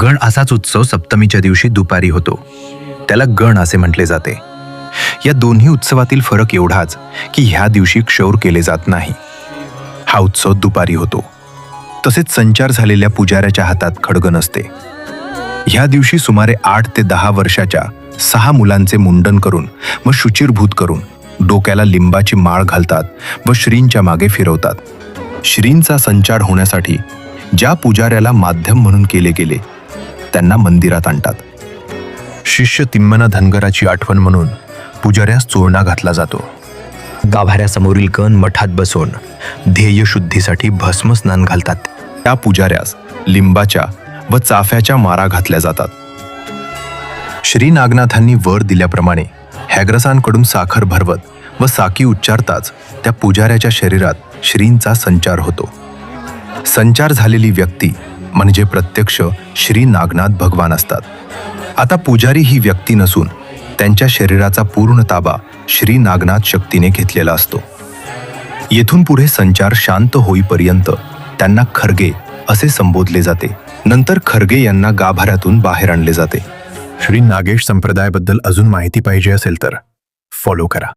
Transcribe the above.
गण असाच उत्सव सप्तमीच्या दिवशी दुपारी होतो. त्याला गण असे म्हटले जाते. या दोन्ही उत्सवातील फरक एवढाच की ह्या दिवशी क्षौर केले जात नाही. हा उत्सव दुपारी होतो. तसेच संचार झालेल्या पुजाऱ्याच्या हातात खड्ग नसते. ह्या दिवशी सुमारे 8 ते 10 वर्षाच्या 6 मुलांचे मुंडन करून व शुचिरभूत करून डोक्याला लिंबाची माळ घालतात व श्रींच्या मागे फिरवतात. श्रींचा संचार होण्यासाठी ज्या पुजाऱ्याला माध्यम म्हणून केले गेले त्यांना मंदिरात आणतात. शिष्य तिम्मना धनगराची आठवण म्हणून पुजाऱ्यास चोळणा घातला जातो. गाभाऱ्यासमोरील गण मठात बसवून ध्येय शुद्धीसाठी भस्म स्नान घालतात. त्या पुजाऱ्यास लिंबाच्या व चाफ्याच्या मारा घातल्या जातात. श्री नागनाथांनी वर दिल्याप्रमाणे हॅग्रसांकडून साखर भरवत व साकी उच्चारताच त्या पुजाऱ्याच्या शरीरात श्रींचा संचार होतो. संचार झालेली व्यक्ती म्हणजे प्रत्यक्ष श्री नागनाथ भगवान असतात. आता पुजारी ही व्यक्ती नसून त्यांच्या शरीराचा पूर्ण ताबा श्री नागनाथ शक्तीने घेतलेला असतो. येथून पुढे संचार शांत होईपर्यंत त्यांना खर्गे असे संबोधले जाते. नंतर खर्गे यांना गाभाऱ्यातून बाहेर आणले जाते. श्री नागेश संप्रदायाबद्दल अजून माहिती पाहिजे असेल तर फॉलो करा.